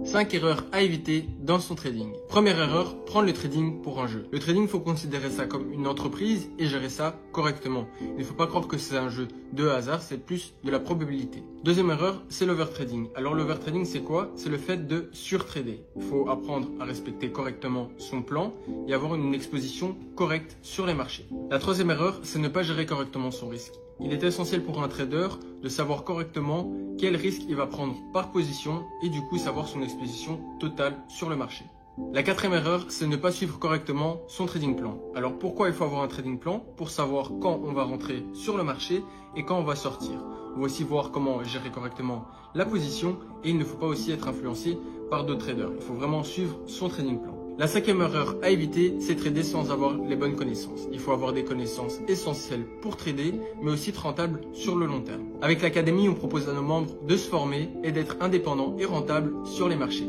5 erreurs à éviter dans son trading. Première erreur, prendre le trading pour un jeu. Le trading, il faut considérer ça comme une entreprise et gérer ça correctement. Il ne faut pas croire que c'est un jeu de hasard, c'est plus de la probabilité. Deuxième erreur, c'est l'overtrading. Alors l'overtrading, c'est quoi? C'est le fait de surtrader. Il faut apprendre à respecter correctement son plan et avoir une exposition correcte sur les marchés. La troisième erreur, c'est ne pas gérer correctement son risque. Il est essentiel pour un trader de savoir correctement quel risque il va prendre par position et du coup savoir son exposition totale sur le marché. La quatrième erreur, c'est ne pas suivre correctement son trading plan. Alors pourquoi il faut avoir un trading plan? Pour savoir quand on va rentrer sur le marché et quand on va sortir. On va aussi voir comment gérer correctement la position et il ne faut pas aussi être influencé par d'autres traders. Il faut vraiment suivre son trading plan. La cinquième erreur à éviter, c'est trader sans avoir les bonnes connaissances. Il faut avoir des connaissances essentielles pour trader, mais aussi être rentable sur le long terme. Avec l'académie, on propose à nos membres de se former et d'être indépendants et rentables sur les marchés.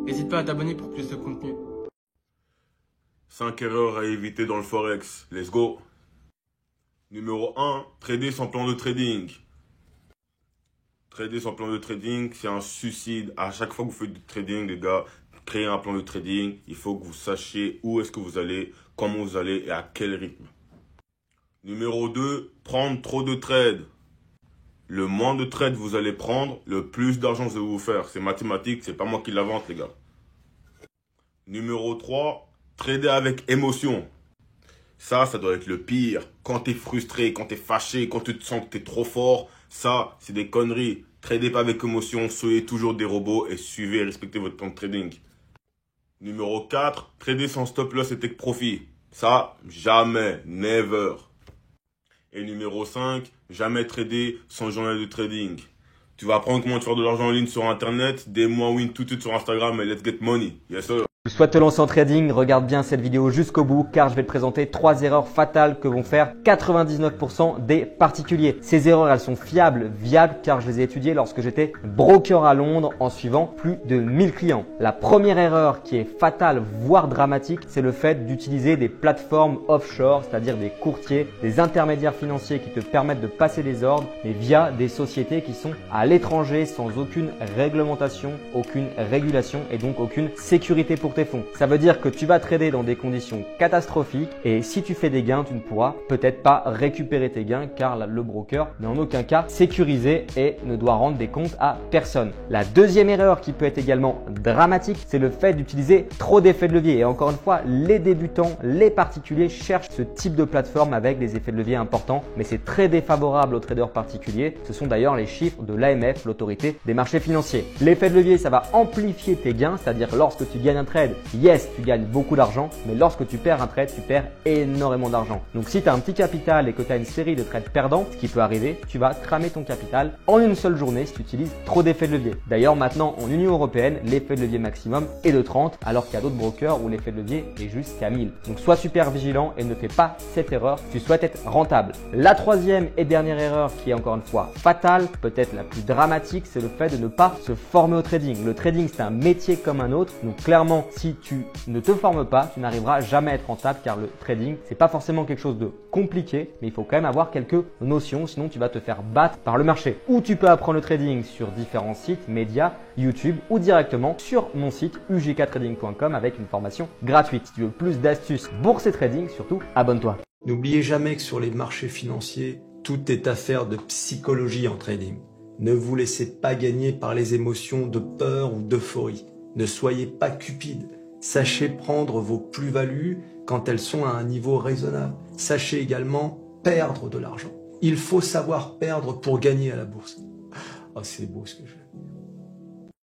N'hésite pas à t'abonner pour plus de contenu. 5 erreurs à éviter dans le Forex. Let's go. Numéro 1, trader sans plan de trading. Trader sans plan de trading, c'est un suicide. À chaque fois que vous faites du trading, les gars, créer un plan de trading, il faut que vous sachiez où est-ce que vous allez, comment vous allez et à quel rythme. Numéro 2, prendre trop de trades. Le moins de trades vous allez prendre, le plus d'argent vous allez vous faire. C'est mathématique, c'est pas moi qui l'invente, les gars. Numéro 3, trader avec émotion. Ça doit être le pire. Quand t'es frustré, quand t'es fâché, quand tu te sens que t'es trop fort, ça, c'est des conneries. Tradez pas avec émotion, soyez toujours des robots et suivez et respectez votre plan de trading. Numéro 4, trader sans stop loss et take profit. Ça, jamais, never. Et numéro 5, jamais trader sans journal de trading. Tu vas apprendre comment faire de l'argent en ligne sur Internet, des mois win tout de suite sur Instagram et let's get money. Yes sir. Tu souhaites te lancer en trading, regarde bien cette vidéo jusqu'au bout car je vais te présenter 3 erreurs fatales que vont faire 99% des particuliers. Ces erreurs, elles sont fiables, viables car je les ai étudiées lorsque j'étais broker à Londres en suivant plus de 1000 clients. La première erreur qui est fatale, voire dramatique, c'est le fait d'utiliser des plateformes offshore, c'est-à-dire des courtiers, des intermédiaires financiers qui te permettent de passer des ordres, mais via des sociétés qui sont à l'étranger sans aucune réglementation, aucune régulation et donc aucune sécurité pour tes fonds. Ça veut dire que tu vas trader dans des conditions catastrophiques et si tu fais des gains, tu ne pourras peut-être pas récupérer tes gains car le broker n'est en aucun cas sécurisé et ne doit rendre des comptes à personne. La deuxième erreur qui peut être également dramatique, c'est le fait d'utiliser trop d'effets de levier. Et encore une fois, les débutants, les particuliers cherchent ce type de plateforme avec des effets de levier importants, mais c'est très défavorable aux traders particuliers. Ce sont d'ailleurs les chiffres de l'AMF, l'autorité des marchés financiers. L'effet de levier, ça va amplifier tes gains, c'est-à-dire lorsque tu gagnes un trade, yes, tu gagnes beaucoup d'argent, mais lorsque tu perds un trade, tu perds énormément d'argent. Donc si tu as un petit capital et que tu as une série de trades perdants, ce qui peut arriver, tu vas cramer ton capital en une seule journée si tu utilises trop d'effets de levier. D'ailleurs, maintenant en Union européenne, l'effet de levier maximum est de 30, alors qu'il y a d'autres brokers où l'effet de levier est jusqu'à 1000. Donc sois super vigilant et ne fais pas cette erreur si tu souhaites être rentable. La troisième et dernière erreur qui est encore une fois fatale, peut-être la plus dramatique, c'est le fait de ne pas se former au trading. Le trading, c'est un métier comme un autre. Donc clairement, si tu ne te formes pas, tu n'arriveras jamais à être rentable car le trading, c'est pas forcément quelque chose de compliqué, mais il faut quand même avoir quelques notions, sinon tu vas te faire battre par le marché. Ou tu peux apprendre le trading sur différents sites, médias, YouTube ou directement sur mon site ugktrading.com avec une formation gratuite. Si tu veux plus d'astuces bourse et trading, surtout abonne-toi. N'oubliez jamais que sur les marchés financiers, tout est affaire de psychologie en trading. Ne vous laissez pas gagner par les émotions de peur ou d'euphorie. Ne soyez pas cupide. Sachez prendre vos plus-values quand elles sont à un niveau raisonnable. Sachez également perdre de l'argent. Il faut savoir perdre pour gagner à la bourse. Oh, c'est beau ce que je fais.